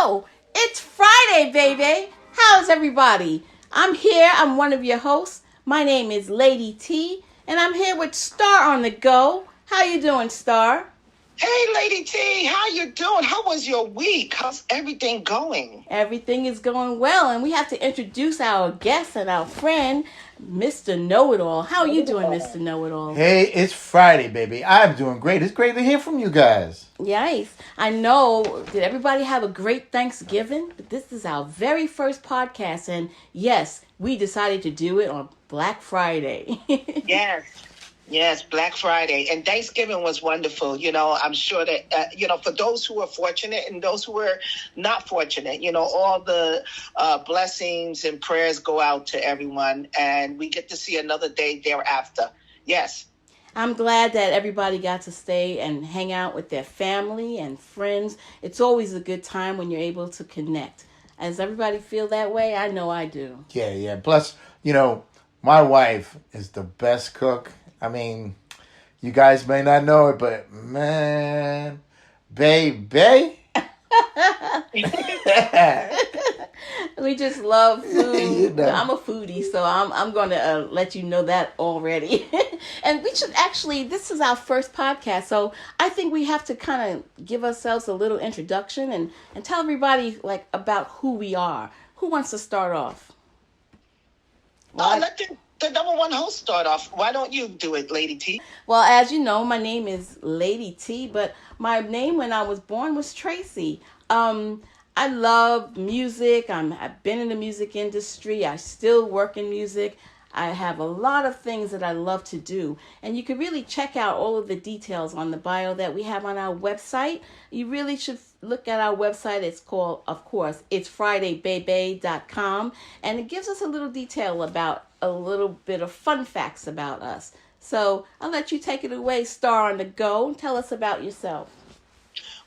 go. It's Friday, baby. How's everybody? I'm here. I'm one of your hosts. My name is Lady T, and I'm here with Star on the go. How you doing, Star? Hey, Lady T, how you doing? How was your week? How's everything going? Everything is going well, and we have to introduce our guest and our friend, Mr. Know-It-All. How are you doing, Mr. Know-It-All? Hey, it's Friday, baby. I'm doing great. It's great to hear from you guys. Yes, I know. Did everybody have a great Thanksgiving? But this is our very first podcast, and yes, we decided to do it on Black Friday. Yes, Black Friday. And Thanksgiving was wonderful. I'm sure that, for those who are fortunate and those who are not fortunate, all the blessings and prayers go out to everyone. And we get to see another day thereafter. Yes. I'm glad that everybody got to stay and hang out with their family and friends. It's always a good time when you're able to connect. Does everybody feel that way? I know I do. Yeah. Plus, my wife is the best cook. I mean, you guys may not know it, but man, Baybay. We just love food. You know. I'm a foodie, so I'm going to let you know that already. And we should actually, this is our first podcast, so I think we have to kind of give ourselves a little introduction and tell everybody about who we are. Who wants to start off? Let the number one host start off. Why don't you do it, Lady T? Well, as you know, my name is Lady T, but my name when I was born was Tracy. I love music. I've been in the music industry. I still work in music. I have a lot of things that I love to do. And you can really check out all of the details on the bio that we have on our website. You really should look at our website. It's called, of course, it's FridayBaybay.com. And it gives us a little detail about a little bit of fun facts about us. So I'll let you take it away, Star on the go. Tell us about yourself.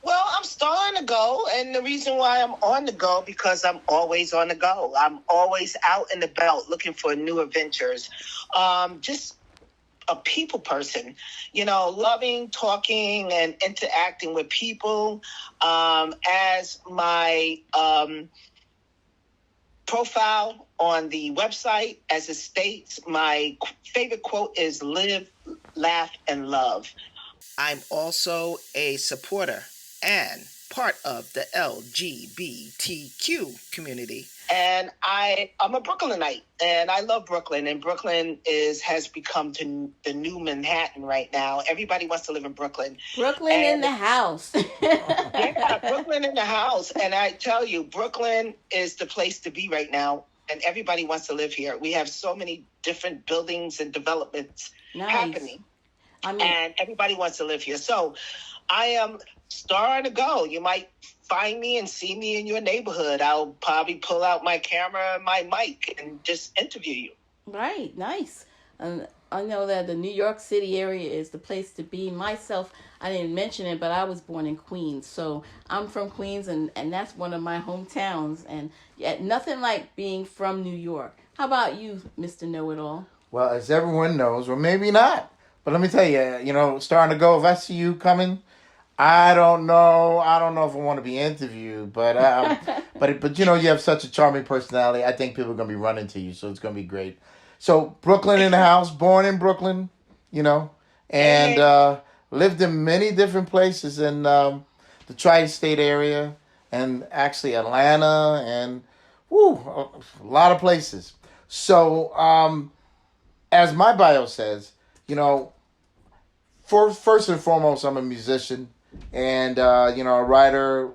Well, I'm still on the go, and the reason why I'm on the go, because I'm always on the go. I'm always out and about looking for new adventures. Just a people person, loving, talking, and interacting with people. As my profile on the website, as it states, my favorite quote is live, laugh, and love. I'm also a supporter and part of the LGBTQ community. And I'm a Brooklynite, and I love Brooklyn. And Brooklyn has become the new Manhattan right now. Everybody wants to live in Brooklyn. Brooklyn in the house. Yeah, Brooklyn in the house. And I tell you, Brooklyn is the place to be right now. And everybody wants to live here. We have so many different buildings and developments happening. And everybody wants to live here. So I am Star on the go. You might find me and see me in your neighborhood. I'll probably pull out my camera and my mic and just interview you. Right, nice. And I know that the New York City area is the place to be. Myself, I didn't mention it, but I was born in Queens. So I'm from Queens, and that's one of my hometowns. And yet nothing like being from New York. How about you, Mr. Know-It-All? Well, as everyone knows, or maybe not, but let me tell you, starting to go, if I see you coming, I don't know if I want to be interviewed, but you have such a charming personality. I think people are going to be running to you, so it's going to be great. So Brooklyn in the house, born in Brooklyn, and lived in many different places in the tri-state area and actually Atlanta and a lot of places. So as my bio says, first and foremost, I'm a musician. And, a writer,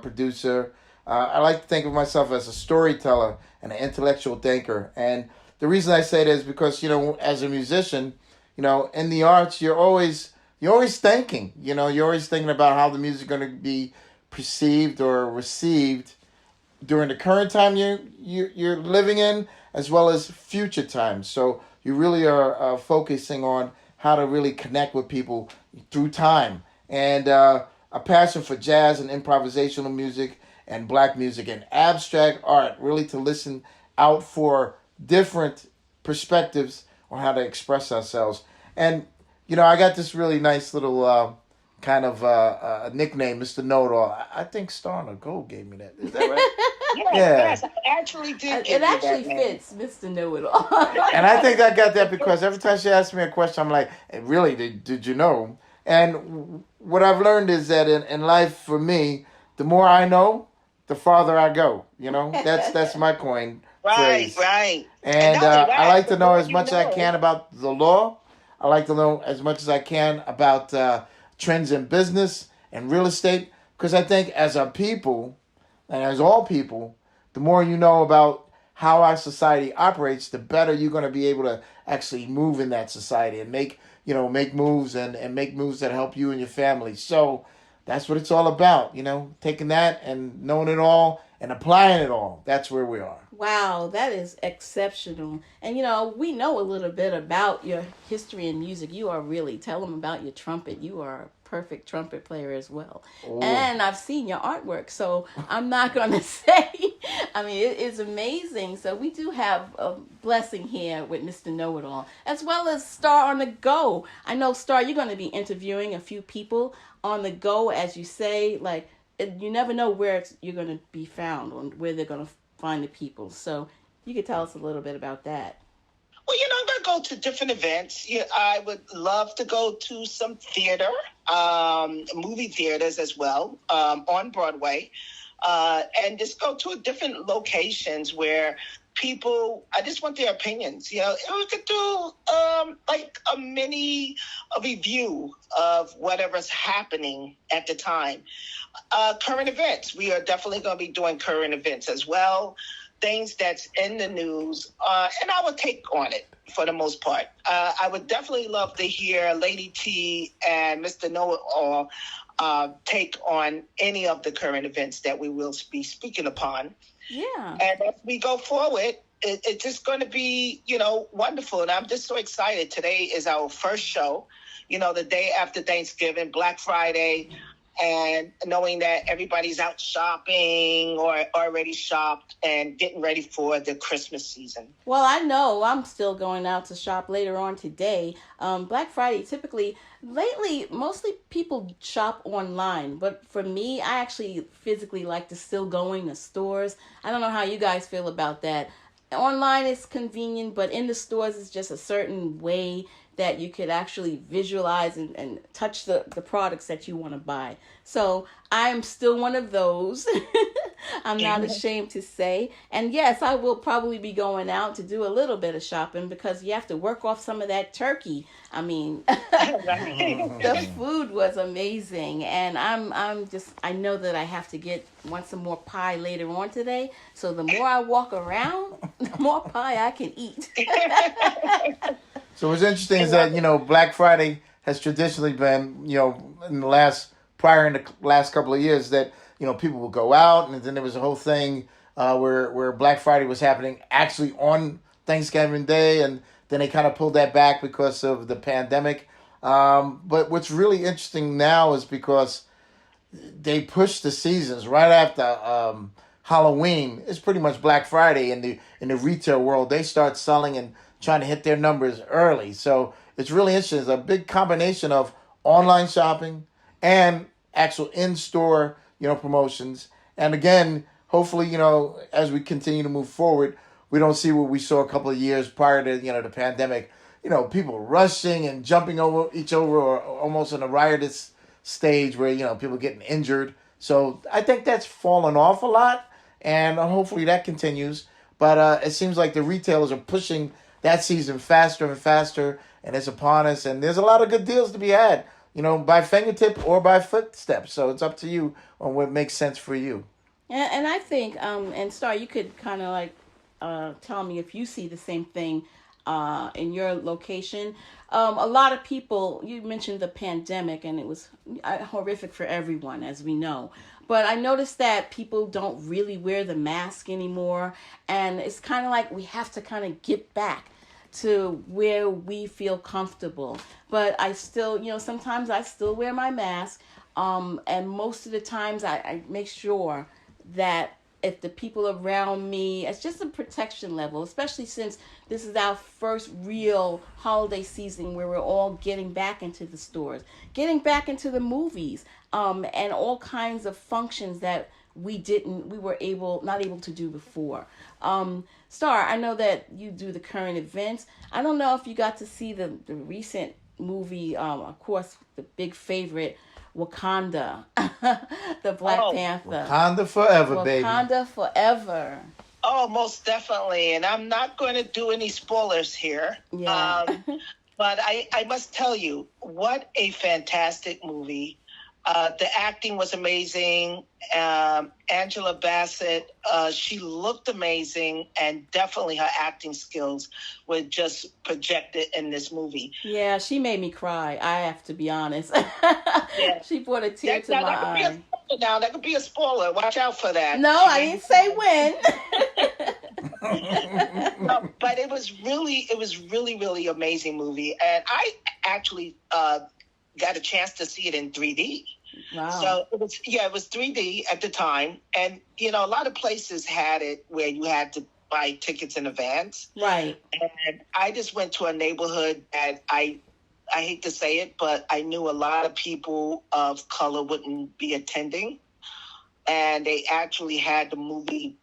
producer. I like to think of myself as a storyteller and an intellectual thinker. And the reason I say that is because, as a musician, in the arts, you're always thinking. You're always thinking about how the music is going to be perceived or received during the current time you're living in, as well as future times. So you really are focusing on how to really connect with people through time. And a passion for jazz and improvisational music and black music and abstract art, really to listen out for different perspectives on how to express ourselves. And, I got this really nice little kind of a nickname, Mr. Know-It-All. I think Star on the Go gave me that. Is that right? Yeah. Yes, I actually did It give you actually that name. fits Mr. Know-It-All. And I think I got that because every time she asks me a question, I'm like, really, did you know? And what I've learned is that in life, for me, the more I know, the farther I go. That's my coin Right, phrase. right. And And not only I that, like the to know more as you much as I know, can about the law. I like to know as much as I can about trends in business and real estate because I think as a people, and as all people, the more you know about how our society operates, the better you're going to be able to actually move in that society and make moves and make moves that help you and your family. So that's what it's all about, taking that and knowing it all and applying it all. That's where we are. Wow, that is exceptional. And we know a little bit about your history in music. You are really, tell them about your trumpet. You are a perfect trumpet player as well. Oh. And I've seen your artwork, so I'm not going to say, I mean, it is amazing. So we do have a blessing here with Mr. Know-It-All, as well as Star on the Go. I know, Star, you're going to be interviewing a few people on the go, as you say, like, you never know where you're going to be found or where they're going to find the people. So you could tell us a little bit about that. well, I'm going to go to different events. Yeah, I would love to go to some theater, movie theaters as well, on Broadway, and just go to different locations where people, I just want their opinions. We could do like a review of whatever's happening at the time. Current events. We are definitely going to be doing current events as well. Things that's in the news, and our take on it for the most part. I would definitely love to hear Lady T and Mr. Know-It-All take on any of the current events that we will be speaking upon. Yeah. And as we go forward, it's just going to be, wonderful. And I'm just so excited. Today is our first show, the day after Thanksgiving, Black Friday. And knowing that everybody's out shopping or already shopped and getting ready for the Christmas season. Well, I know I'm still going out to shop later on today. Black Friday, typically, lately, mostly people shop online. But for me, I actually physically like to still going to stores. I don't know how you guys feel about that. Online is convenient, but in the stores it's just a certain way that you could actually visualize and touch the products that you want to buy. So I'm still one of those. I'm not ashamed to say. And yes, I will probably be going out to do a little bit of shopping because you have to work off some of that turkey. I mean, the food was amazing. And I know that I have to want some more pie later on today. So the more I walk around, the more pie I can eat. So what's interesting is that Black Friday has traditionally been in the last couple of years that people will go out, and then there was a whole thing where Black Friday was happening actually on Thanksgiving Day, and then they kind of pulled that back because of the pandemic. But what's really interesting now is because they pushed the seasons right after Halloween. It's pretty much Black Friday in the retail world. They start selling and trying to hit their numbers early. So it's really interesting. It's a big combination of online shopping and actual in-store, promotions. And again, hopefully, as we continue to move forward, we don't see what we saw a couple of years prior to, the pandemic. People rushing and jumping over each other or almost in a riotous stage where, people getting injured. So I think that's fallen off a lot, and hopefully that continues. But it seems like the retailers are pushing that season faster and faster, and it's upon us. And there's a lot of good deals to be had, by fingertip or by footsteps. So it's up to you on what makes sense for you. And I think, and Star, you could kind of like tell me if you see the same thing in your location. A lot of people, you mentioned the pandemic, and it was horrific for everyone, as we know. But I noticed that people don't really wear the mask anymore. And it's kind of like we have to kind of get back to where we feel comfortable. But I still, sometimes I still wear my mask. And most of the times I make sure that if the people around me, it's just a protection level, especially since this is our first real holiday season where we're all getting back into the stores, getting back into the movies, and all kinds of functions that we were not able to do before. Star, I know that you do the current events. I don't know if you got to see the recent movie, of course, the big favorite, Wakanda, the Black Panther. Wakanda forever, baby. Wakanda forever. Oh, most definitely. And I'm not going to do any spoilers here. Yeah. But I must tell you, what a fantastic movie. The acting was amazing. Angela Bassett, she looked amazing, and definitely her acting skills were just projected in this movie. Yeah, she made me cry. I have to be honest. Yeah. She brought a tear to my eye. That could be a spoiler. Watch out for that. No, I didn't say when. No, but it was really, really amazing movie, and I actually got a chance to see it in 3D. Wow. So it was 3D at the time, and a lot of places had it where you had to buy tickets in advance. Right. And I just went to a neighborhood that I hate to say it, but I knew a lot of people of color wouldn't be attending, and they actually had the movie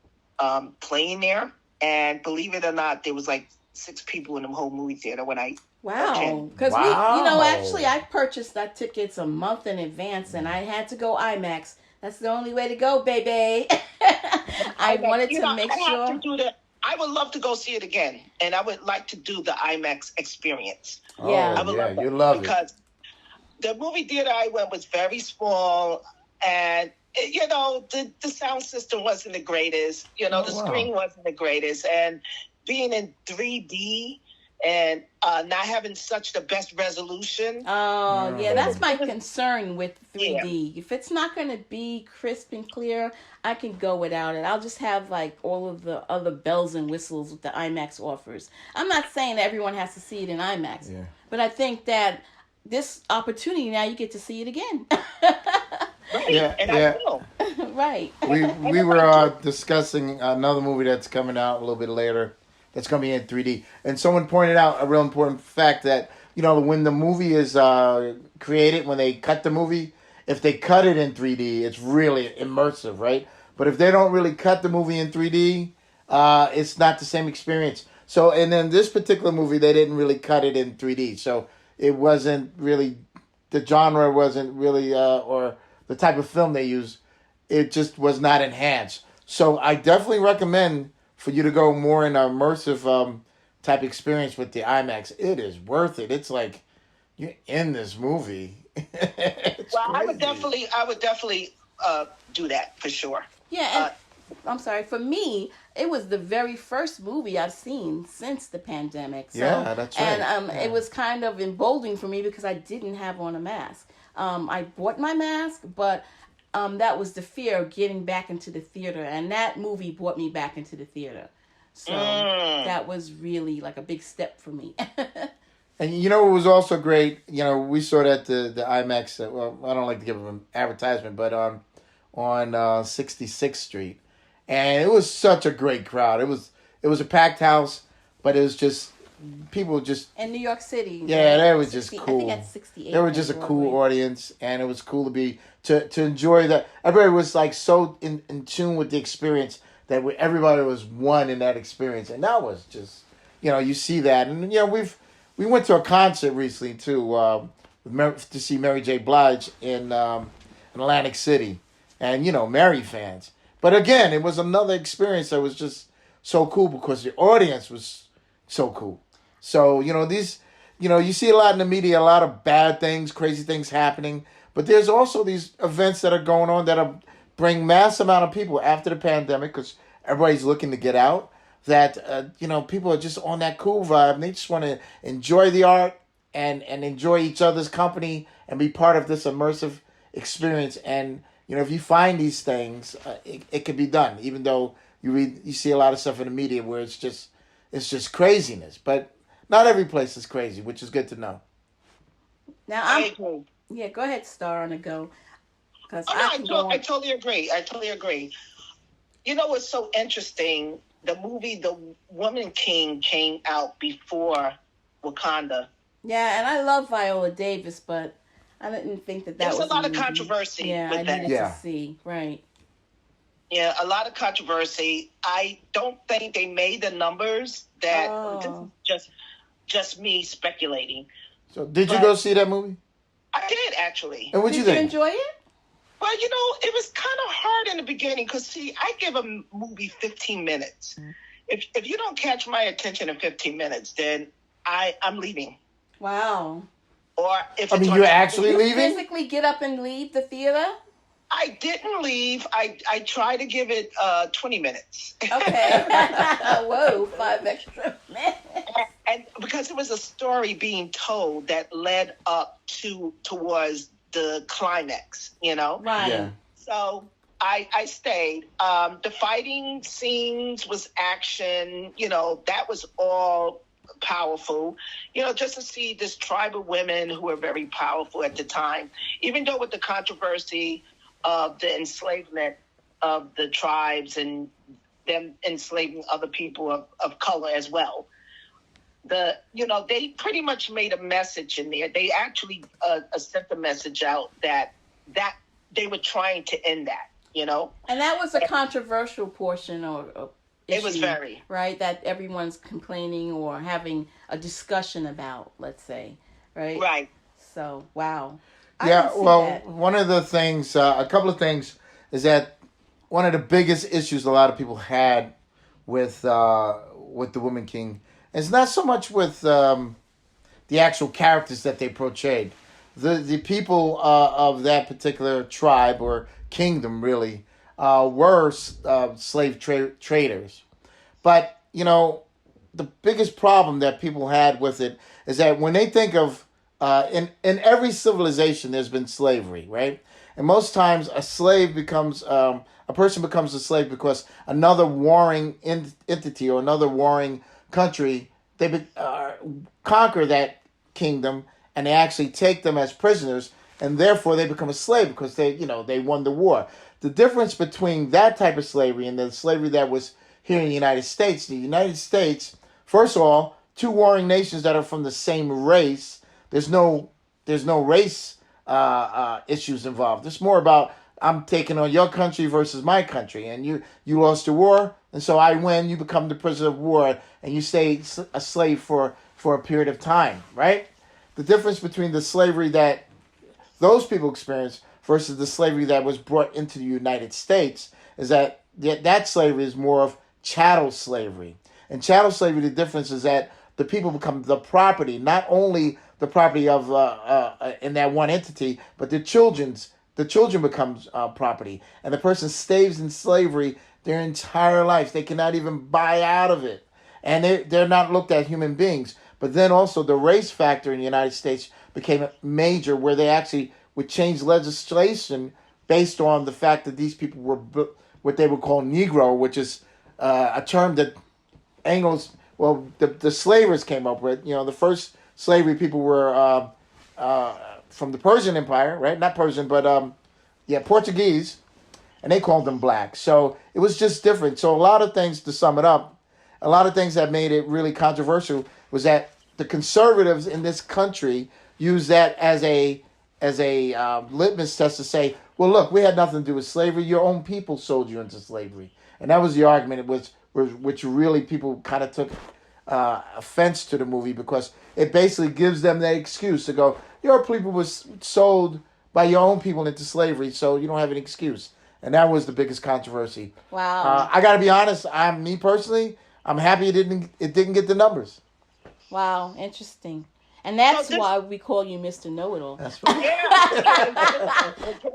playing there. And believe it or not, there was like 6 people in the whole movie theater when I. Wow, because actually I purchased our tickets a month in advance, and I had to go IMAX. That's the only way to go, baby. I wanted to make sure. I would love to go see it again, and I would like to do the IMAX experience. Yeah, I would love you love because the movie theater I went was very small, and the sound system wasn't the greatest. The screen wasn't the greatest, and being in 3D. And not having such the best resolution. Oh, yeah, that's my concern with 3D. Yeah. If it's not going to be crisp and clear, I can go without it. I'll just have like all of the other bells and whistles that IMAX offers. I'm not saying that everyone has to see it in IMAX, but I think that this opportunity now you get to see it again. Right. Yeah, and I will. Right. We were discussing another movie that's coming out a little bit later. It's going to be in 3D. And someone pointed out a real important fact that, when the movie is created, when they cut the movie, if they cut it in 3D, it's really immersive, right? But if they don't really cut the movie in 3D, it's not the same experience. So, and then this particular movie, they didn't really cut it in 3D. So it wasn't really, the genre wasn't really, or the type of film they use, it just was not enhanced. So I definitely recommend for you to go more in an immersive type experience with the IMAX. It is worth it. It's like you're in this movie. Well, I would definitely do that for sure. Yeah, and I'm sorry. For me, it was the very first movie I've seen since the pandemic. So, yeah, that's right. And it was kind of emboldening for me because I didn't have on a mask. I bought my mask, but that was the fear of getting back into the theater, and that movie brought me back into the theater. So that was really like a big step for me. And it was also great. We saw that the IMAX. Well, I don't like to give them an advertisement, but on 66th Street, and it was such a great crowd. It was a packed house, but it was just people just in New York City. Yeah, they were just cool. I think that's 68. They were just a cool audience, and it was cool to enjoy that. Everybody was like so in tune with the experience that everybody was one in that experience, and that was just you see that, and we went to a concert recently too to see Mary J. Blige in Atlantic City, and Mary fans. But again, it was another experience that was just so cool because the audience was so cool. So you see a lot in the media, a lot of bad things, crazy things happening. But there's also these events that are going on that bring mass amount of people after the pandemic because everybody's looking to get out. That people are just on that cool vibe and they just want to enjoy the art and enjoy each other's company and be part of this immersive experience. And if you find these things, it can be done. Even though you see a lot of stuff in the media where it's just craziness, but not every place is crazy, which is good to know. Now yeah, go ahead, Star, on the go. I totally agree. You know what's so interesting? The movie The Woman King came out before Wakanda. Yeah, and I love Viola Davis, but I didn't think that There that was a was a lot of movie. controversy Yeah, I with that. needed to see. Right. Yeah, a lot of controversy. I don't think they made the numbers that this is just me speculating. So did you go see that movie? I did, actually. And what'd you think? Did you enjoy it? Well, it was kind of hard in the beginning because, see, I give a movie 15 minutes. If you don't catch my attention in 15 minutes, then I'm leaving. Wow. Or if I mean, you're actually leaving? Physically get up and leave the theater? I didn't leave. I tried to give it 20 minutes. Okay. Whoa, 5 extra minutes. And because it was a story being told that led up towards the climax, Right. Yeah. So I stayed. The fighting scenes was action, that was all powerful. Just to see this tribe of women who were very powerful at the time, even though with the controversy of the enslavement of the tribes and them enslaving other people of color as well. They pretty much made a message in there. They actually sent the message out that they were trying to end that, And that was a controversial portion or issue, it was very. Right, that everyone's complaining or having a discussion about, let's say, right? Right. So, wow. Yeah, well, one of the things, a couple of things, is that one of the biggest issues a lot of people had with the Woman King is not so much with the actual characters that they portrayed. The people of that particular tribe or kingdom really were slave traders. But, the biggest problem that people had with it is that when they think of in every civilization, there's been slavery, right? And most times, a person becomes a slave because another warring entity or another warring country they conquer that kingdom and they actually take them as prisoners, and therefore they become a slave because they won the war. The difference between that type of slavery and the slavery that was here in the United States, first of all, two warring nations that are from the same race. There's no race issues involved. It's more about I'm taking on your country versus my country, and you lost the war, and so I win. You become the prisoner of war, and you stay a slave for a period of time, right? The difference between the slavery that those people experienced versus the slavery that was brought into the United States is that slavery is more of chattel slavery. And chattel slavery, the difference is that the people become the property, not only the property of in that one entity, but the children becomes property, and the person stays in slavery their entire life. They cannot even buy out of it, and they're not looked at human beings. But then also the race factor in the United States became major, where they actually would change legislation based on the fact that these people were what they would call Negro, which is a term that the slavers came up with. The first slavery people were from the Persian Empire, right? Not Persian, but Portuguese, and they called them black. So it was just different. So a lot of things, to sum it up, a lot of things that made it really controversial was that the conservatives in this country used that as a litmus test to say, well, look, we had nothing to do with slavery. Your own people sold you into slavery. And that was the argument, which really people kind of took offense to the movie, because it basically gives them that excuse to go, your people was sold by your own people into slavery, so you don't have an excuse. And that was the biggest controversy. Wow. I got to be honest, me personally, I'm happy it didn't get the numbers. Wow, interesting. And that's why we call you Mr. Know-It-All. That's right.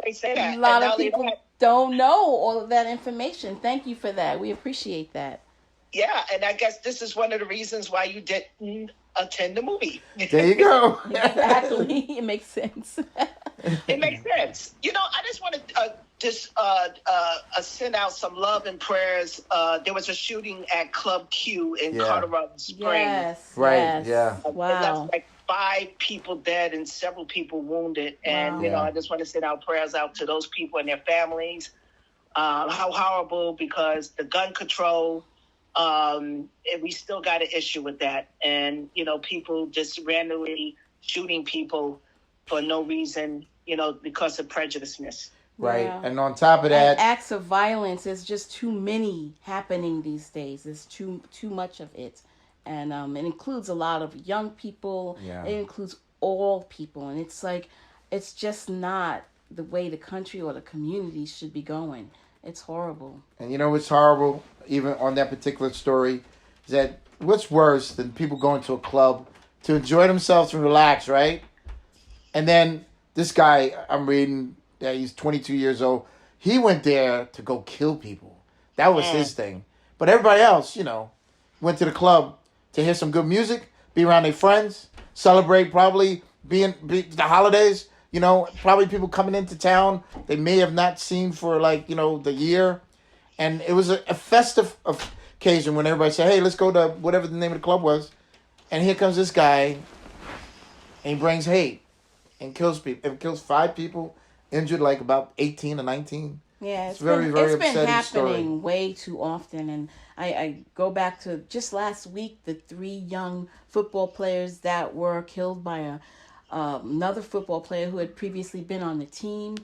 I say that. A lot of people don't know all of that information. Thank you for that. We appreciate that. Yeah, and I guess this is one of the reasons why you didn't attend the movie. There you go. Exactly. It makes sense. It makes sense. I just want to send out some love and prayers. There was a shooting at Club Q in Colorado Springs. Yes. Right, yes. yeah. Wow. Like 5 people dead and several people wounded. And, Wow. I just want to send out prayers out to those people and their families. how horrible, because the gun control, and we still got an issue with that. And, people just randomly shooting people for no reason, because of prejudiceness. Right. Yeah. And on top of that, and acts of violence. There's just too many happening these days. There's too much of it, and it includes a lot of young people. Yeah. It includes all people, and it's like it's just not the way the country or the community should be going. It's horrible. and you know what's horrible, even on that particular story, is that what's worse than people going to a club to enjoy themselves and relax, right? And then this guy, I'm reading that he's 22 years old. He went there to go kill people. That was his thing. But everybody else, went to the club to hear some good music, be around their friends, celebrate probably the holidays. Probably people coming into town they may have not seen for the year. And it was a festive occasion when everybody said, hey, let's go to whatever the name of the club was. And here comes this guy and he brings hate and kills people. It kills 5 people, injured like about 18 or 19. Yeah, it's very upsetting been happening story. way too often, and I go back to just last week, the 3 young football players that were killed by another football player who had previously been on the team.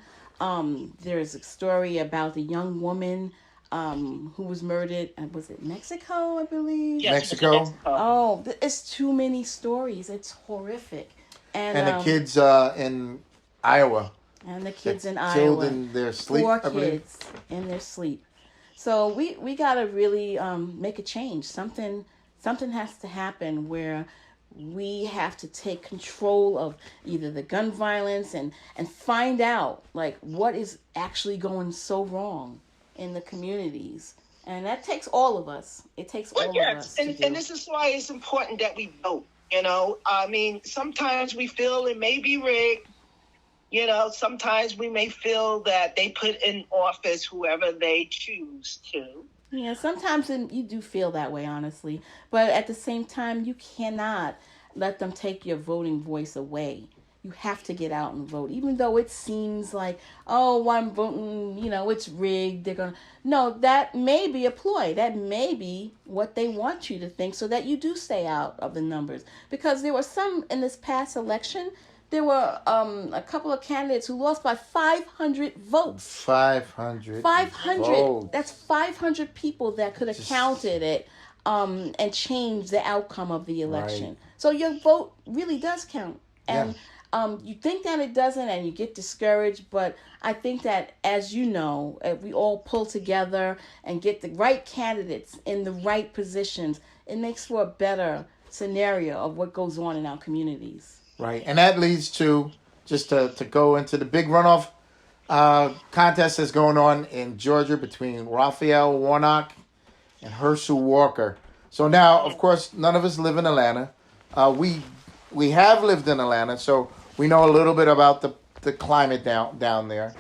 There's a story about the young woman who was murdered. Was it Mexico, I believe? Yes, Mexico. Oh, it's too many stories. It's horrific. And the kids in Iowa. And the kids in Killed Iowa. in their sleep. 4 kids in their sleep. So we gotta really make a change. Something has to happen where we have to take control of either the gun violence and find out what is actually going so wrong in the communities. And that takes all of us. It takes all of us. And this is why it's important that we vote. I mean, sometimes we feel it may be rigged. Sometimes we may feel that they put in office whoever they choose to. Yeah, sometimes you do feel that way, honestly. But at the same time, you cannot let them take your voting voice away. You have to get out and vote. Even though it seems like, oh, I'm voting, it's rigged. They're going to... No, that may be a ploy. That may be what they want you to think so that you do stay out of the numbers. Because there were some in this past election... There were a couple of candidates who lost by 500 votes. 500 votes. That's 500 people that could have counted it and changed the outcome of the election. Right. So your vote really does count. And you think that it doesn't and you get discouraged. But I think that, as you know, if we all pull together and get the right candidates in the right positions, it makes for a better scenario of what goes on in our communities. Right, and that leads to, just to go into the big runoff contest that's going on in Georgia between Raphael Warnock and Herschel Walker. So now, of course, none of us live in Atlanta. We have lived in Atlanta, so we know a little bit about the climate down there.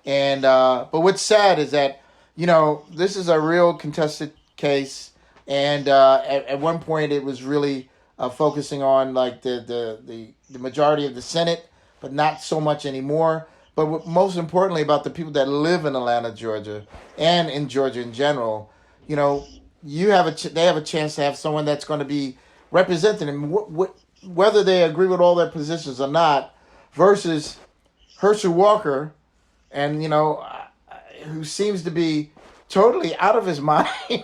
And but what's sad is that, this is a real contested case, and at one point it was really focusing on the majority of the Senate, but not so much anymore. But most importantly, about the people that live in Atlanta, Georgia, and in Georgia in general, they have a chance to have someone that's going to be representing them, whether they agree with all their positions or not, versus Herschel Walker, and who seems to be totally out of his mind. I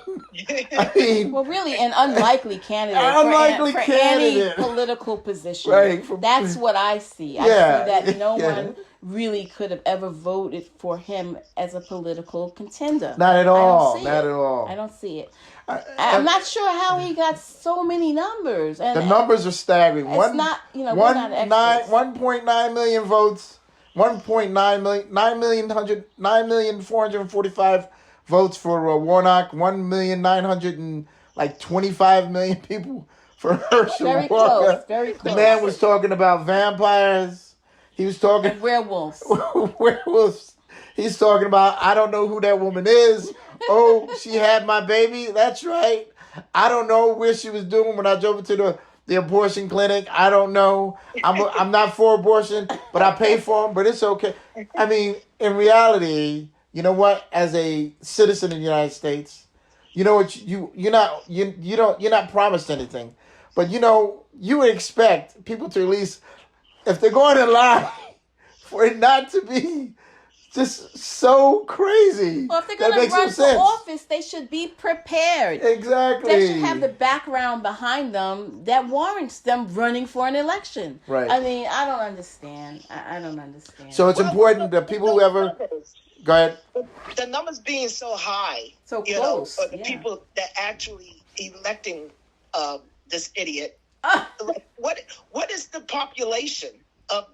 mean, well, really, an unlikely candidate for any political position. Right. That's what I see. I see that no one really could have ever voted for him as a political contender. Not at all. I don't see it. I'm not sure how he got so many numbers. And the numbers are staggering. It's not, we're not experts. 1.9 million votes. 1.9 million, 9,445 votes for Warnock, 1,925,000 people for Herschel Very Walker. Close, very close. The man was talking about vampires. He was talking and werewolves. Werewolves. He's talking about, I don't know who that woman is. Oh, she had my baby. That's right. I don't know where she was doing when I drove to the abortion clinic. I don't know. I'm not for abortion, but I pay for them. But it's okay. I mean, in reality, you know what? As a citizen of the United States, you know what? You're not promised anything, but you would expect people to at least, if they're going in line, for it not to be just so crazy. Well, if they're that going to makes no run for sense. office, they should be prepared. Exactly. They should have the background behind them that warrants them running for an election. Right. I mean, I don't understand. I don't understand. So it's important that people who ever... Go ahead. The numbers being so high, so close, the people that actually electing this idiot. Like, what is the population of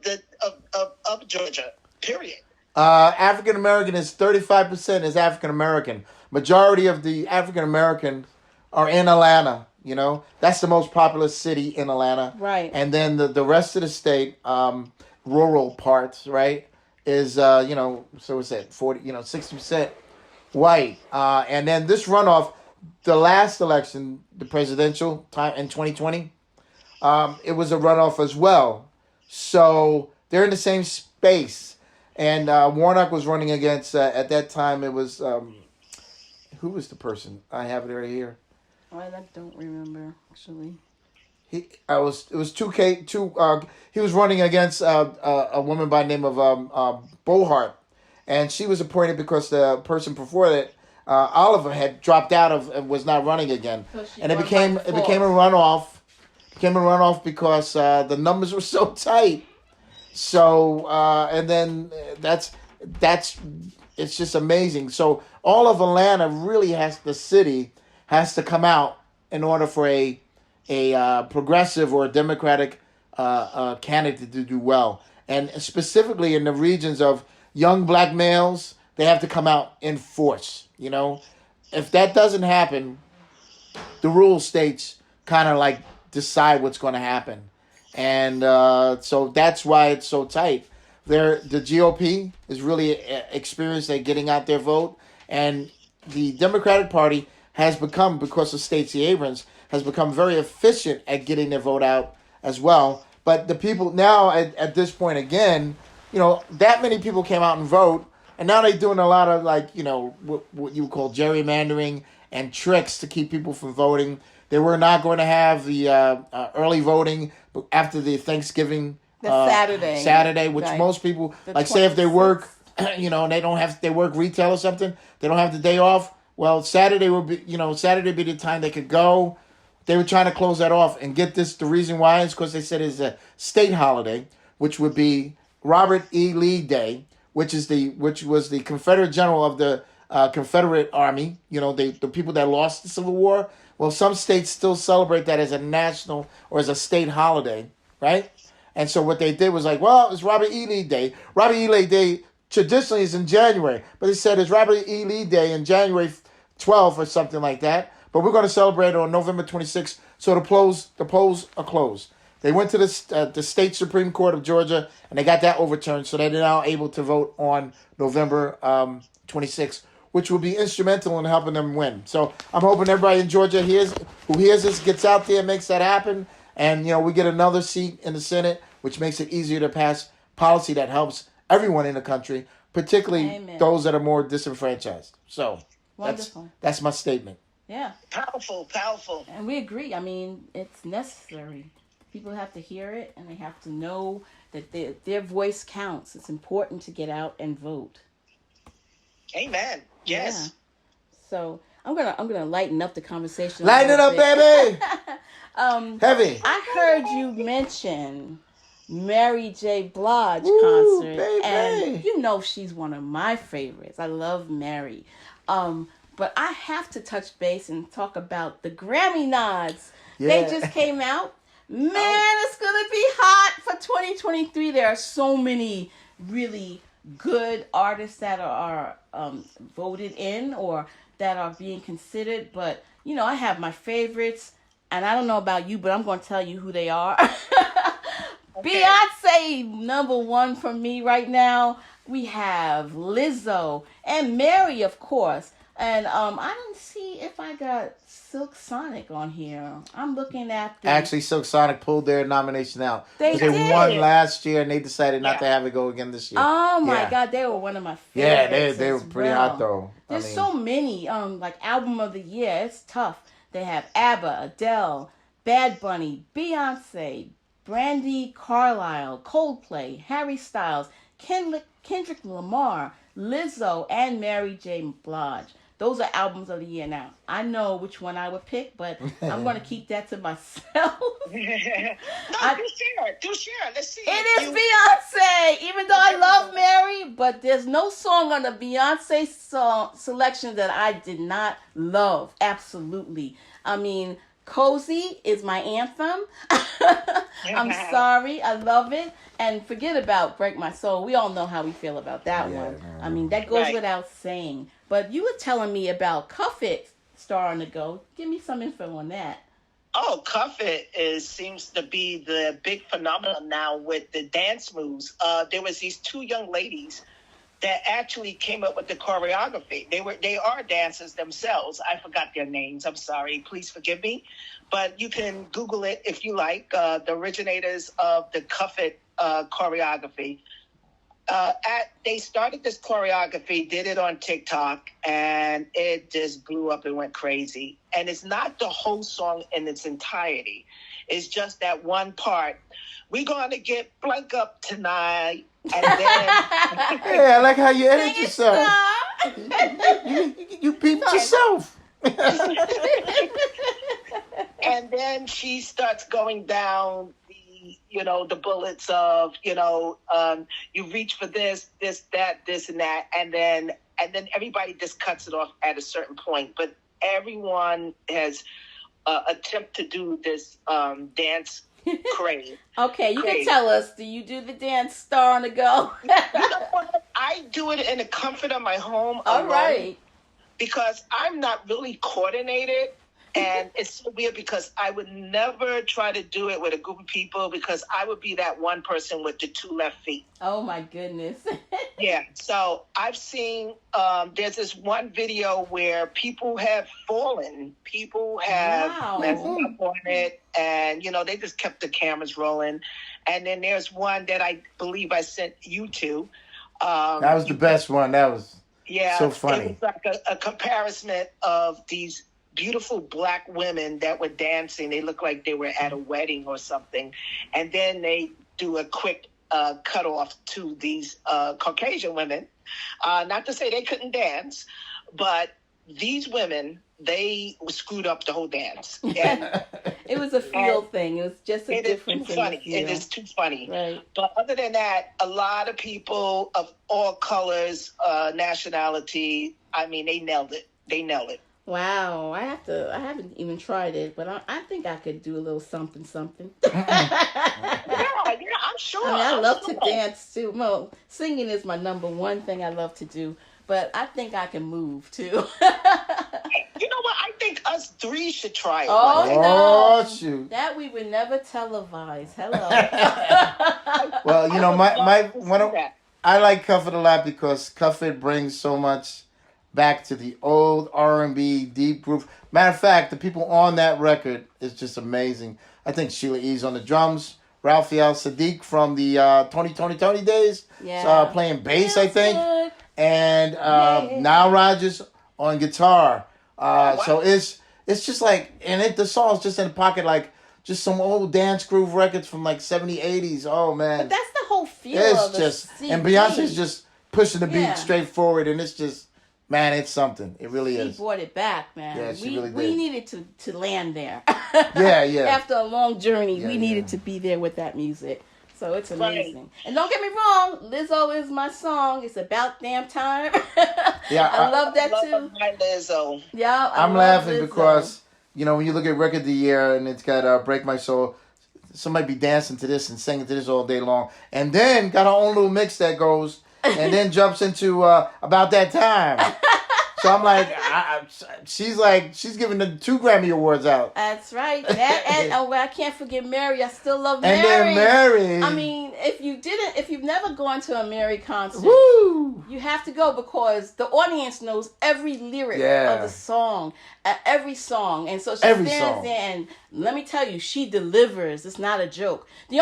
Georgia? Period. African American is 35% is African American. Majority of the African Americans are in Atlanta. That's the most populous city in Atlanta. Right. And then the rest of the state, rural parts, right, is so what's that, 40, 60% white. And then this runoff, the last election, the presidential time in 2020, it was a runoff as well. So they're in the same space. And Warnock was running against, at that time, it was, who was the person? I have it right here. I don't remember, actually. It was 2K. He was running against a woman by the name of Bohart, and she was appointed because the person before that, Oliver, had dropped out of and was not running again, and it became a runoff. Became a runoff because the numbers were so tight. So and then that's it's just amazing. So all of Atlanta really the city has to come out in order for a progressive or a Democratic candidate to do well. And specifically in the regions of young black males, they have to come out in force. If that doesn't happen, the rural states kind of like decide what's going to happen. And so that's why it's so tight. The GOP is really experienced at getting out their vote. And the Democratic Party has become, because of Stacey Abrams, has become very efficient at getting their vote out as well. But the people now, at this point again, that many people came out and vote. And now they're doing a lot of what you would call gerrymandering and tricks to keep people from voting. They were not going to have the early voting after the Thanksgiving Saturday, which most people, like, say if they work, and they work retail or something, they don't have the day off. Well, Saturday would be the time they could go. They were trying to close that off, and get this. The reason why is because they said it's a state holiday, which would be Robert E. Lee Day, which was the Confederate general of the Confederate Army. The people that lost the Civil War. Well, some states still celebrate that as a national or as a state holiday, right? And so what they did was like, well, it's Robert E. Lee Day. Robert E. Lee Day traditionally is in January, but they said it's Robert E. Lee Day in January 12th or something like that. But we're going to celebrate it on November 26th. So the polls are closed. They went to the state Supreme Court of Georgia, and they got that overturned. So they're now able to vote on November 26th, which will be instrumental in helping them win. So I'm hoping everybody in Georgia who hears this gets out there and makes that happen. And, we get another seat in the Senate, which makes it easier to pass policy that helps everyone in the country, particularly those that are more disenfranchised. So wonderful. That's my statement. Yeah. Powerful. And we agree. I mean, it's necessary. People have to hear it, and they have to know that their voice counts. It's important to get out and vote. Amen. Yes. Yeah. So I'm gonna lighten up the conversation. Lighten it up, baby. Heavy. I heard you mention Mary J. Blige concert, baby. And she's one of my favorites. I love Mary. But I have to touch base and talk about the Grammy nods. Yeah. They just came out. Man, it's gonna be hot for 2023. There are so many really good artists that are voted in or that are being considered. But, I have my favorites. And I don't know about you, but I'm going to tell you who they are. Okay. Beyonce, number one for me right now. We have Lizzo and Mary, of course. And I didn't see if I got Silk Sonic on here. I'm looking at the. Actually, Silk Sonic pulled their nomination out They because they won did. last year and they decided not to have it go again this year. Oh my Yeah. God, they were one of my Yeah, favorites. they were as pretty well. hot though. There's so many. Like album of the year. It's tough. They have ABBA, Adele, Bad Bunny, Beyonce, Brandy Carlisle, Coldplay, Harry Styles, Kendrick Lamar, Lizzo, and Mary J. Blige. Those are albums of the year. Now I know which one I would pick, but I'm going to keep that to myself. No, do share. Let's see. It is Beyonce, even though I love Mary, but there's no song on the Beyonce song selection that I did not love. Absolutely. I mean, Cozy is my anthem. I'm sorry. I love it. And forget about Break My Soul. We all know how we feel about that one. I mean, that goes without saying. But you were telling me about Cuff It, Star on the Go. Give me some info on that. Oh, Cuff It seems to be the big phenomenon now with the dance moves. There was these two young ladies that actually came up with the choreography. They are dancers themselves. I forgot their names. I'm sorry. Please forgive me. But you can Google it if you like. The originators of the Cuff It choreography. They started this choreography, did it on TikTok, and it just blew up and went crazy. And it's not the whole song in its entirety. It's just that one part. We're going to get blank up tonight. And then... Yeah, I like how you edit yourself. you peeped yourself. And then she starts going down the bullets of, you reach for this, that, this, and that. And then everybody just cuts it off at a certain point. But everyone has attempt to do this dance craze. Okay, you can tell us, do you do the dance Star on the Go? You know what? I do it in the comfort of my home. All right. Because I'm not really coordinated. And it's so weird because I would never try to do it with a group of people because I would be that one person with the two left feet. Oh, my goodness. Yeah. So I've seen there's this one video where people have fallen. People have messed up on it. And, they just kept the cameras rolling. And then there's one that I believe I sent you to. That was the best one. That was so funny. It was like a comparison of these beautiful black women that were dancing. They looked like they were at a wedding or something. And then they do a quick cut off to these Caucasian women. Not to say they couldn't dance, but these women, they screwed up the whole dance. And it was a feel thing. It was just a difference. It is too funny. Right. But other than that, a lot of people of all colors, nationality, I mean, they nailed it. Wow, I haven't even tried it, but I think I could do a little something. Yeah, I'm sure. I love to dance too. Well, singing is my number one thing I love to do, but I think I can move too. You know what? I think us three should try it. Oh, no. Shoot. That we would never televise. Hello. Well, I like Cuff It a lot because Cuff It brings so much back to the old R&B deep groove. Matter of fact, the people on that record is just amazing. I think Sheila E's on the drums, Raphael Sadiq from the 2020 days, playing bass, I think, Good. and Nile Rodgers on guitar. So it's just like, and the song's just in the pocket like just some old dance groove records from like 70s, 80s. Oh man, But that's the whole feel of the CD. And Beyonce's just pushing the beat straight forward, and it's just. Man, it's something. It really is. She brought it back, man. Yeah, she really did. We needed to land there. Yeah. After a long journey, we needed to be there with that music. So it's amazing. Right. And don't get me wrong, Lizzo is my song. It's about damn time. Yeah, I love that too. My Lizzo. Yeah, I'm laughing because when you look at Record of the Year and it's got "Break My Soul," somebody be dancing to this and singing to this all day long, and then got our own little mix that goes. And then jumps into About That Time. So I'm like, she's giving the 2 Grammy Awards out. That's right. That and I can't forget Mary. I still love Mary. And then Mary. I mean, if you've never gone to a Mary concert, Woo! you have to go because the audience knows every lyric of the song, every song, and so she stands there and let me tell you, she delivers. It's not a joke. The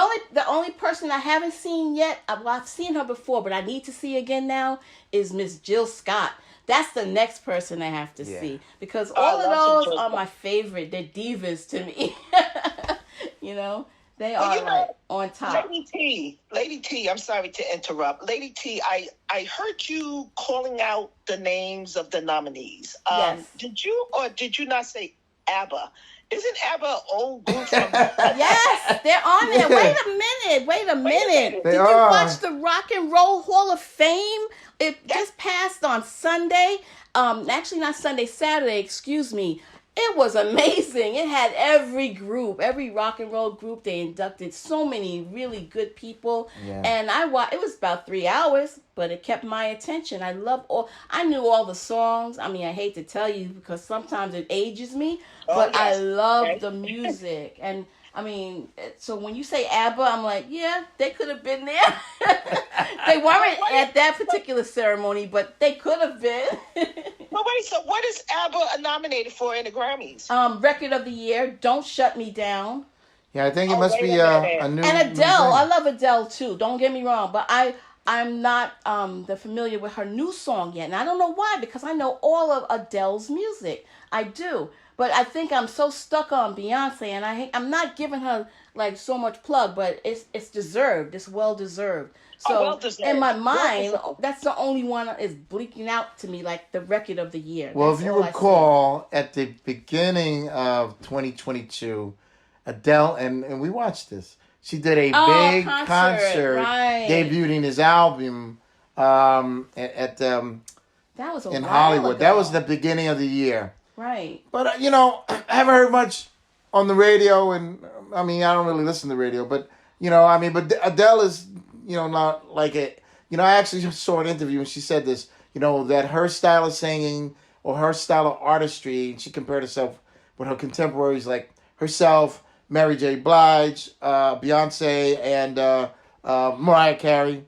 only person I haven't seen yet, I've seen her before, but I need to see again now, is Miss Jill Scott. That's the next person I have to see because all of those are my favorite. They're divas to me. You know, they are on top. Lady T, I'm sorry to interrupt. Lady T, I heard you calling out the names of the nominees. Yes. Did you not say ABBA? Isn't ABBA an old group from... Yes, they're on there. Wait a minute. Did you watch the Rock and Roll Hall of Fame? It just passed on Sunday. Actually not Sunday, Saturday, excuse me. It was amazing. It had every rock and roll group. They inducted so many really good people. Yeah. And it was about 3 hours, but it kept my attention. I knew all the songs. I mean, I hate to tell you because sometimes it ages me, but I love the music. And I mean, so when you say ABBA, I'm like, yeah, they could have been there. They weren't at that particular ceremony, but they could have been. But wait, so what is ABBA nominated for in the Grammys? Record of the Year, Don't Shut Me Down. Yeah, I think it must be a new... And Adele, I love Adele too, don't get me wrong, but I'm not familiar with her new song yet. And I don't know why, because I know all of Adele's music. I do. But I think I'm so stuck on Beyonce, and I'm not giving her like so much plug, but it's deserved. It's well deserved. So in my mind, that's the only one that is bleaking out to me like the record of the year. Well, if you recall, at the beginning of 2022, Adele, and we watched this, she did a big concert debuting his album that was in Hollywood. Ago. That was the beginning of the year. Right. But, I haven't heard much on the radio, and, I mean, I don't really listen to the radio, but, but Adele is, not like it. I actually saw an interview, and she said this, that her style of singing or her style of artistry, and she compared herself with her contemporaries like herself, Mary J. Blige, Beyonce, and Mariah Carey.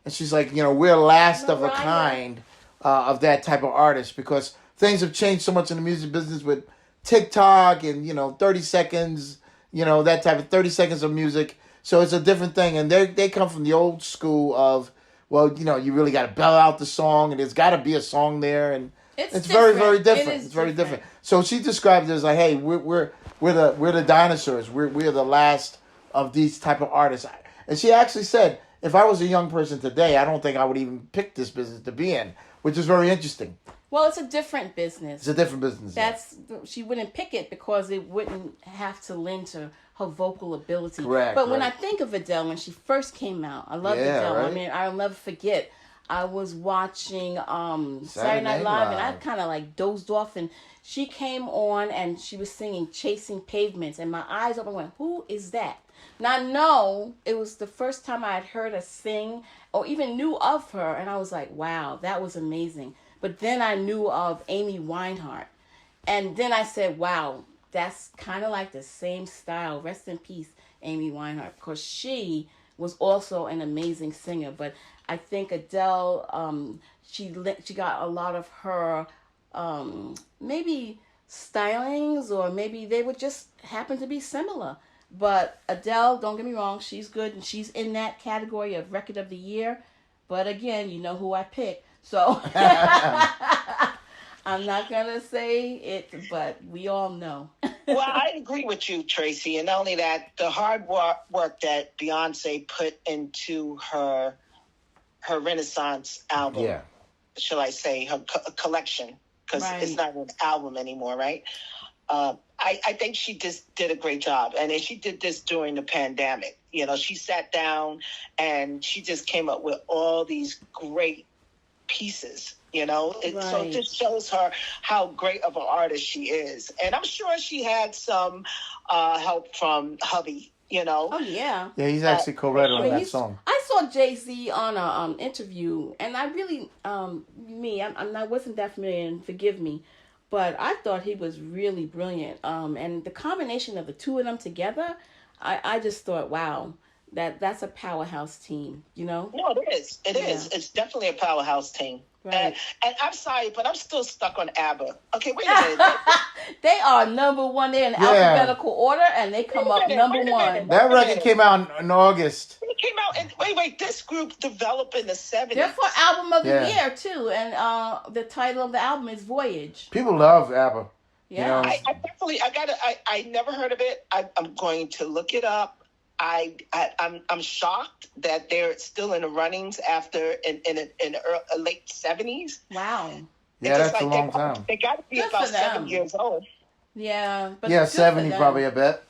And she's like, we're last of a kind of that type of artist because things have changed so much in the music business with TikTok and, 30 seconds, that type of 30 seconds of music. So it's a different thing. And they come from the old school of, well, you really got to bell out the song and there's got to be a song there. And it's very, very different. It's very different. So she described it as like, hey, we're the dinosaurs. We're the last of these type of artists. And she actually said, if I was a young person today, I don't think I would even pick this business to be in, which is very interesting. Well, it's a different business. It's a different business. She wouldn't pick it because it wouldn't have to lend to her vocal ability. Correct. But when I think of Adele, when she first came out, I love Adele. Right? I mean, I'll never forget. I was watching Saturday Night Live, and I kind of like dozed off, and she came on, and she was singing "Chasing Pavements," and my eyes open, went, "Who is that?" Now, no, it was the first time I had heard her sing, or even knew of her, and I was like, "Wow, that was amazing." But then I knew of Amy Winehouse, and then I said, "Wow, that's kind of like the same style." Rest in peace, Amy Winehouse, because she was also an amazing singer, but I think Adele, she got a lot of her maybe stylings, or maybe they would just happen to be similar. But Adele, don't get me wrong, she's good, and she's in that category of record of the year. But again, you know who I pick, so I'm not gonna say it, but we all know. Well, I agree with you, Tracy, and not only that, the hard work that Beyonce put into her Renaissance album, shall I say, her collection, because it's not an album anymore, right? I think she just did a great job. And she did this during the pandemic. She sat down and she just came up with all these great pieces, So it just shows her how great of an artist she is. And I'm sure she had some help from hubby, Oh, yeah. Yeah, he's actually co-writer on that song. I saw Jay-Z on a interview, and I really, I wasn't that familiar, and forgive me, but I thought he was really brilliant. And the combination of the two of them together, I just thought, wow, that's a powerhouse team. You know? No, it is. It is. It's definitely a powerhouse team. Right. And I'm sorry, but I'm still stuck on ABBA. Okay, wait a minute. They are number one. They're in alphabetical order, and they come up number one. That record came out in August. It came out in, wait, this group developed in the 70s. They're for album of the year, too. And the title of the album is Voyage. People love ABBA. Yeah. You know? I never heard of it. I'm going to look it up. I'm shocked that they're still in the runnings after in a late 70s. Wow. Yeah, that's a long time. They got to be about 7 years old. Yeah, but 70 probably. I bet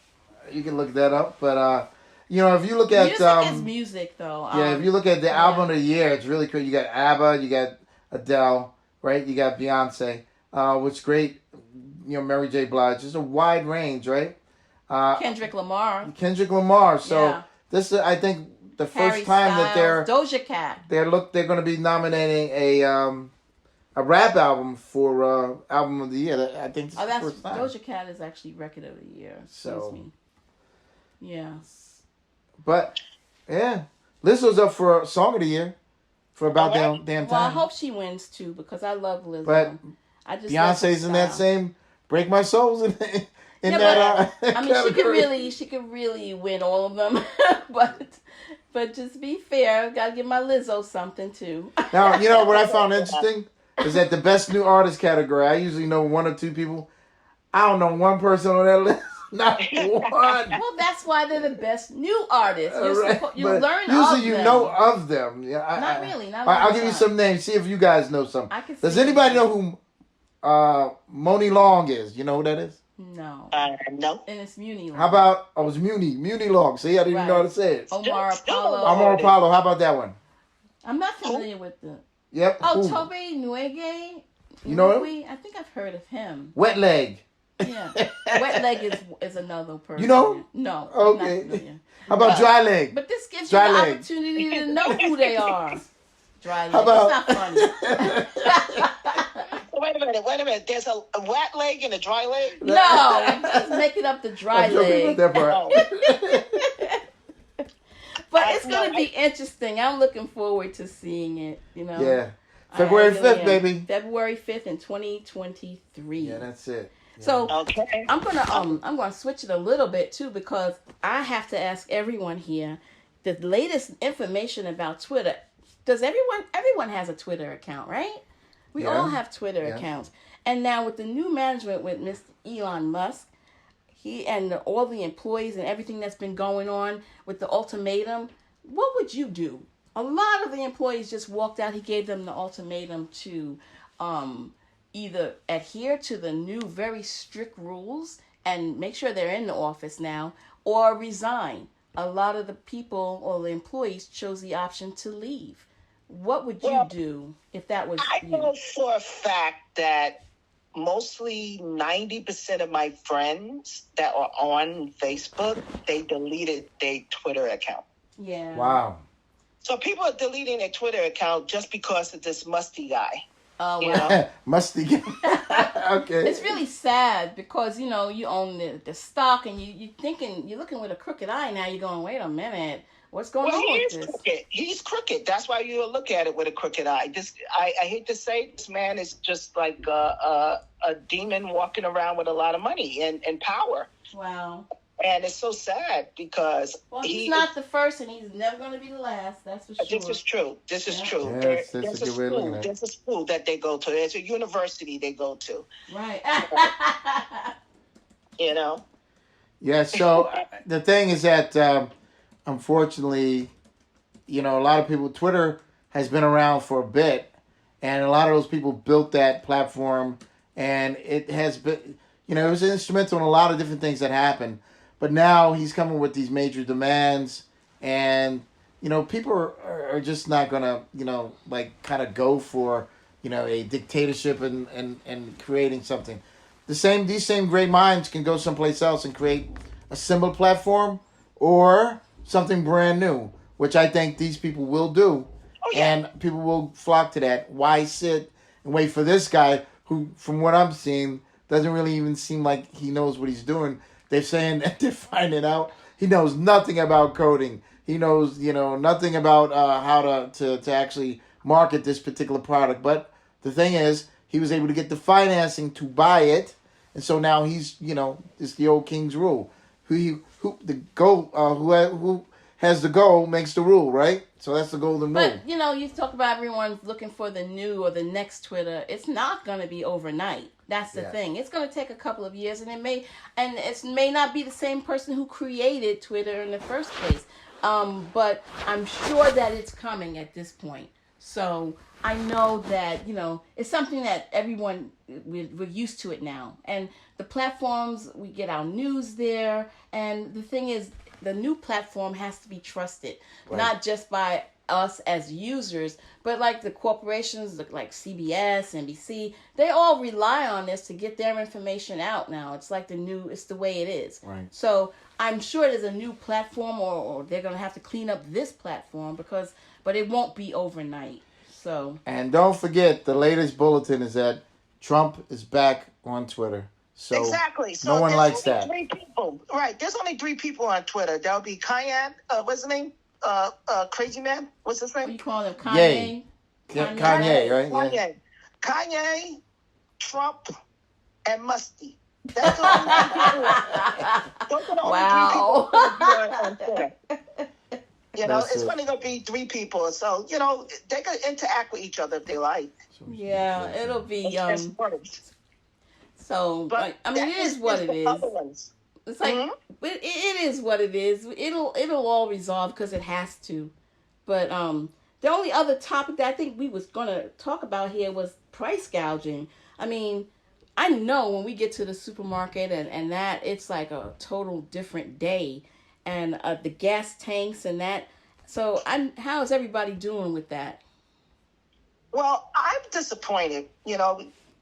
you can look that up. But you know, if you look at music is music, though. If you look at the album of the year, it's really cool. You got ABBA, you got Adele, right? You got Beyonce, which great. You know, Mary J. Blige. It's a wide range, right? Kendrick Lamar. So this is, I think, the first time that they're Doja Cat. They're going to be nominating a rap album for album of the year. I think this is the first time. Doja Cat is actually record of the year. Excuse me. Yes. But yeah, Lizzo's up for song of the year for about damn time. Well, I hope she wins too because I love Lizzo. But Beyonce's in that same Break My Soul's in that. I mean, she could really win all of them, but just be fair, gotta give my Lizzo something too. Now, you know what I found interesting is that the best new artist category, I usually know one or two people. I don't know one person on that list. Not one. Well, that's why they're the best new artists. You learn usually of them. You know of them. Yeah, not really. I'll give you some names. See if you guys know some. Does anybody know who Moni Long is? You know who that is? No. No. And it's Muni Long. How about, it was Muni Long. See, I didn't even know how to say it. Omar Apollo. How about that one? I'm not familiar with the... Yep. Oh, Tobe Nwigwe. You know him? I think I've heard of him. Wet Leg. Yeah. Wet Leg is another person. You know? No. Okay. How about Dry Leg? But this gives you the opportunity to know who they are. Dry Leg. How about... It's not funny. Wait a minute. There's a wet leg and a dry leg? No, I'm just making up the dry leg. That part. But it's going to be interesting. I'm looking forward to seeing it, you know. Yeah. February 5th, baby. February 5th in 2023. Yeah, that's it. Yeah. So I'm gonna switch it a little bit too because I have to ask everyone here the latest information about Twitter. Does everyone has a Twitter account, right? We all have Twitter accounts. And now with the new management with Mr. Elon Musk, he and all the employees and everything that's been going on with the ultimatum, what would you do? A lot of the employees just walked out. He gave them the ultimatum to either adhere to the new very strict rules and make sure they're in the office now or resign. A lot of the people or the employees chose the option to leave. What would you do if that was you? I know for a fact that mostly 90% of my friends that are on Facebook, they deleted their Twitter account. Yeah. Wow. So people are deleting their Twitter account just because of this Musty guy. Oh, well. Musty guy. Okay. It's really sad because, you know, you own the stock and you're looking with a crooked eye now. You're going, wait a minute. What's going on with this? Crooked. He's crooked. That's why you look at it with a crooked eye. I hate to say, this man is just like a demon walking around with a lot of money and power. Wow. And it's so sad because he's not the first and he's never going to be the last. That's for sure. This is true. Yes, there's a school that they go to. There's a university they go to. Right. You know? Yeah, so the thing is that... unfortunately, you know, a lot of people, Twitter has been around for a bit, and a lot of those people built that platform, and it has been, you know, it was instrumental in a lot of different things that happened. But now he's coming with these major demands, and, you know, people are just not going to, you know, like kind of go for, you know, a dictatorship and creating something. These same great minds can go someplace else and create a similar platform or something brand new, which I think these people will do. Oh, yeah. And people will flock to that. Why sit and wait for this guy who, from what I'm seeing, doesn't really even seem like he knows what he's doing. They're saying that they're finding out he knows nothing about coding. He knows, nothing about how to actually market this particular product. But the thing is, he was able to get the financing to buy it, and so now he's, it's the old King's rule. Who has the goal makes the rule, right? So that's the golden rule. But you talk about everyone's looking for the new or the next Twitter. It's not going to be overnight. That's the thing. It's going to take a couple of years, and it may not be the same person who created Twitter in the first place. But I'm sure that it's coming at this point. So I know that it's something that everyone we're used to it now, and the platforms we get our news there. And the thing is, the new platform has to be trusted, not just by us as users, but like the corporations like CBS, NBC, they all rely on this to get their information out now. It's like it's the way it is. Right. So I'm sure there's a new platform, or they're going to have to clean up this platform but it won't be overnight. So. And don't forget, the latest bulletin is that Trump is back on Twitter. So exactly. So no one likes that. 3 people. Right. There's only 3 people on Twitter. There'll be Kanye, what's his name? Crazy Man. What's his name? What you call him? Kanye? Kanye, right? Kanye. Yeah. Kanye, Trump, and Musty. That's the only 3 people. Those are the only 3 people on Twitter. It's only going to be 3 people. So, they can interact with each other if they like. Yeah, it'll be... So, but it is what it is. It's like, it is what it is. It'll all resolve because it has to. But the only other topic that I think we was going to talk about here was price gouging. I mean, I know when we get to the supermarket and that, it's like a total different day. And the gas tanks and that. So how is everybody doing with that? Well, I'm disappointed.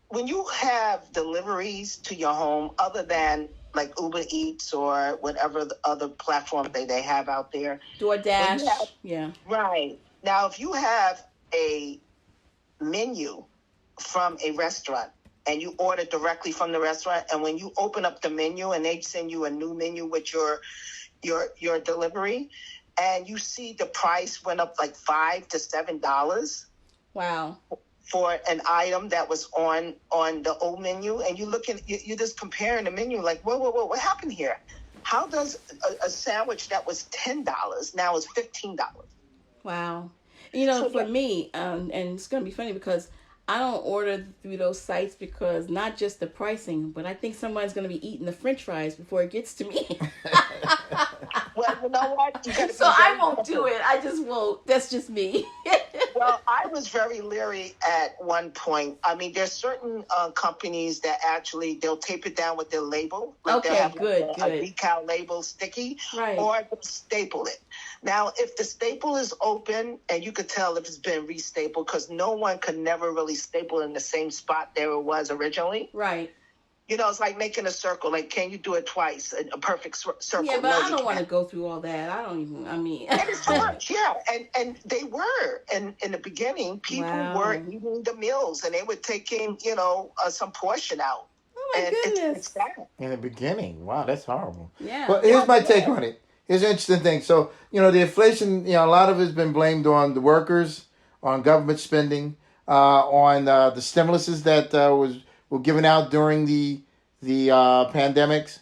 When you have deliveries to your home, other than like Uber Eats or whatever the other platform they have out there. DoorDash, yeah. Right. Now, if you have a menu from a restaurant and you order directly from the restaurant, and when you open up the menu and they send you a new menu with your delivery, and you see the price went up like $5 to $7. Wow. For an item that was on the old menu, and you're just comparing the menu like, whoa, what happened here? How does a sandwich that was $10 now is $15? Wow. For me, and it's going to be funny because I don't order through those sites because not just the pricing, but I think somebody's going to be eating the French fries before it gets to me. Well, you know what? So I won't do it. I just won't. That's just me. Well, I was very leery at one point. I mean, there's certain companies that actually, they'll tape it down with their label. Like okay, they'll have good. A decal label sticky. Right. Or they'll staple it. Now, if the staple is open, and you could tell if it's been restapled, because no one could never really staple in the same spot there it was originally. Right. It's like making a circle. Like, can you do it twice? A perfect circle. Yeah, but I don't want to go through all that. And it's too much, yeah. And they were. And in the beginning, people were eating the meals, and they would take in, some portion out. Oh, my goodness. It's sad. In the beginning. Wow, that's horrible. Yeah. Well, here's my take on it. Here's an interesting thing. So, the inflation, a lot of it has been blamed on the workers, on government spending, on the stimuluses that were given out during the pandemics.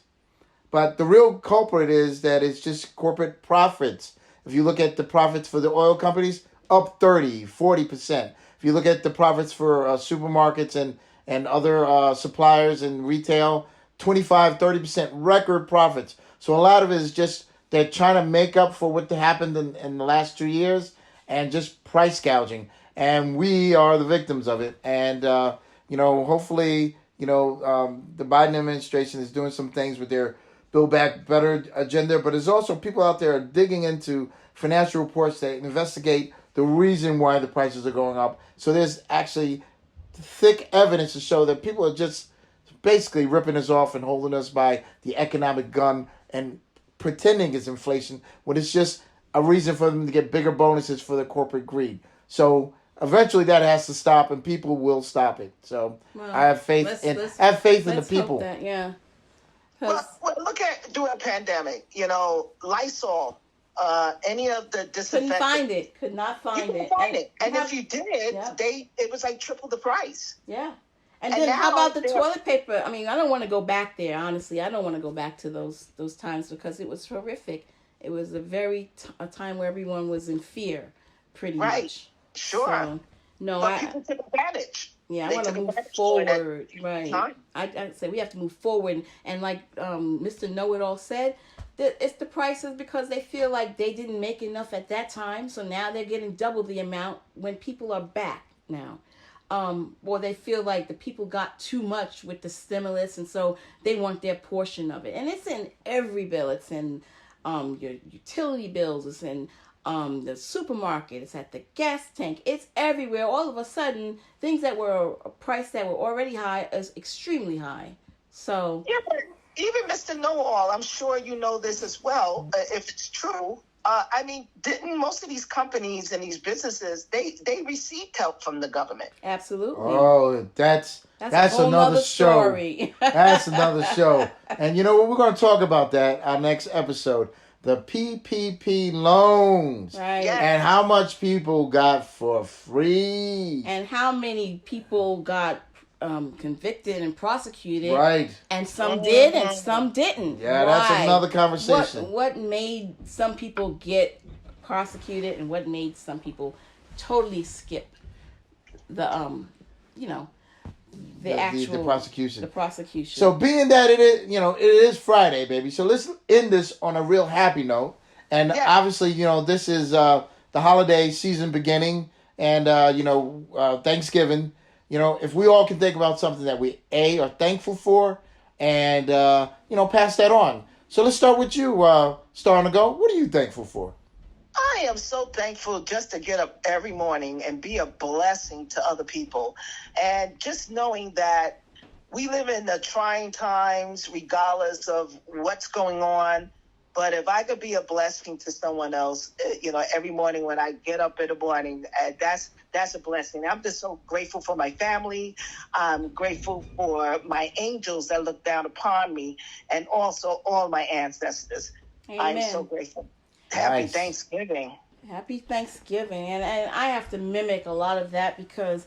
But the real culprit is that it's just corporate profits. If you look at the profits for the oil companies, up 30, 40%. If you look at the profits for supermarkets and other suppliers and retail, 25, 30% record profits. So a lot of it is just they're trying to make up for what happened in the last 2 years and just price gouging. And we are the victims of it. And, hopefully, the Biden administration is doing some things with their Build Back Better agenda. But there's also people out there digging into financial reports that investigate the reason why the prices are going up. So there's actually thick evidence to show that people are just basically ripping us off and holding us by the economic gun and pretending it's inflation when it's just a reason for them to get bigger bonuses for their corporate greed. So eventually that has to stop, and people will stop it. So Well, I have faith have faith in the people. Hope that, yeah. Well, look at during a pandemic. Lysol, any of the disinfectant. Could not find it. And if you did, it was like triple the price. Yeah. And then how about the toilet paper? I mean, I don't want to go back there, honestly. I don't want to go back to those times because it was horrific. It was a time where everyone was in fear, pretty much. Sure. So, no, but people took advantage. Yeah, I want to move forward. Right. I say we have to move forward. And like Mr. Know-It-All said, it's the prices because they feel like they didn't make enough at that time. So now they're getting double the amount when people are back now. Or they feel like the people got too much with the stimulus, and so they want their portion of it. And it's in every bill. It's in your utility bills. It's in the supermarket. It's at the gas tank. It's everywhere. All of a sudden, things that were priced that were already high is extremely high. So yeah, but even Mr. Know-All, I'm sure you know this as well, if it's true. I mean, didn't most of these companies and these businesses, they received help from the government? Absolutely. Oh, that's another show. That's another show. And you know what? We're going to talk about that our next episode. The PPP loans. Right. Yes. And how much people got for free. And how many people got convicted and prosecuted, right? And some did, and some didn't. Yeah, that's another conversation. What made some people get prosecuted, and what made some people totally skip the actual prosecution. The prosecution. So being that it is Friday, baby. So let's end this on a real happy note. And obviously, this is the holiday season beginning, and Thanksgiving. If we all can think about something that we are thankful for, and pass that on. So let's start with you, Star on the Go. What are you thankful for? I am so thankful just to get up every morning and be a blessing to other people, and just knowing that we live in the trying times, regardless of what's going on. But if I could be a blessing to someone else, every morning when I get up in the morning, that's a blessing. I'm just so grateful for my family. I'm grateful for my angels that look down upon me, and also all my ancestors. Amen. I'm so grateful. Happy Thanksgiving. Happy Thanksgiving. And I have to mimic a lot of that because,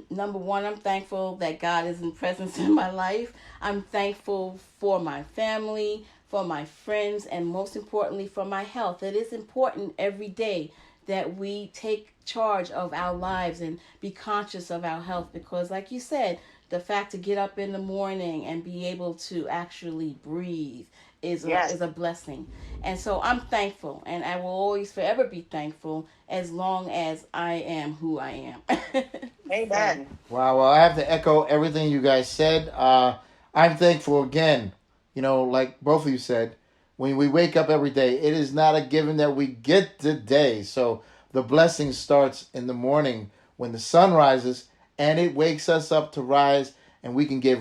number one, I'm thankful that God is in presence in my life. I'm thankful for my family, for my friends, and most importantly, for my health. It is important every day that we take charge of our lives and be conscious of our health because, like you said, the fact to get up in the morning and be able to actually breathe is a blessing. And so I'm thankful, and I will always forever be thankful as long as I am who I am. Amen. Wow, well, I have to echo everything you guys said. I'm thankful again. Like both of you said, when we wake up every day, it is not a given that we get the day. So the blessing starts in the morning when the sun rises, and it wakes us up to rise, and we can give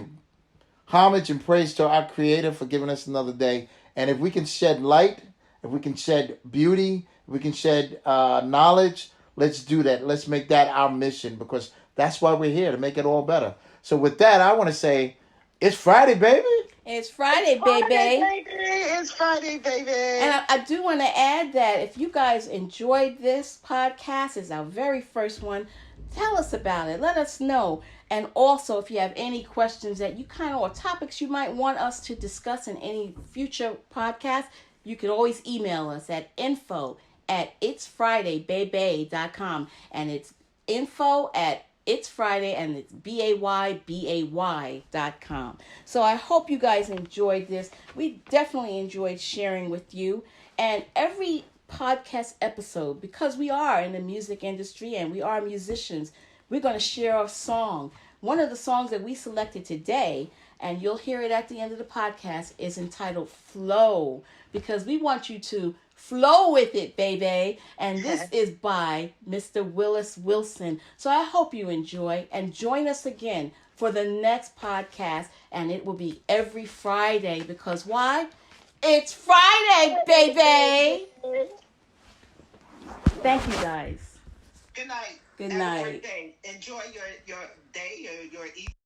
homage and praise to our Creator for giving us another day. And if we can shed light, if we can shed beauty, if we can shed knowledge, let's do that. Let's make that our mission because that's why we're here, to make it all better. So with that, I want to say, it's Friday, baby. It's Friday, baby. It's Friday, baby. And I do want to add that if you guys enjoyed this podcast, it's our very first one, tell us about it. Let us know. And also, if you have any questions that you or topics you might want us to discuss in any future podcast, you can always email us at info@itsfridaybaybay.com. And it's info@itsfriday, and it's BAYBAY.com. So I hope you guys enjoyed this. We definitely enjoyed sharing with you. And every podcast episode, because we are in the music industry and we are musicians, we're going to share a song. One of the songs that we selected today, and you'll hear it at the end of the podcast, is entitled Flow, because we want you to flow with it, baby. And this is by Mr. Willis Wilson. So I hope you enjoy, and join us again for the next podcast, and it will be every Friday, because why? It's Friday, baby! Thank you, guys. Good night. Good Have night. a great day. Enjoy your day or your evening.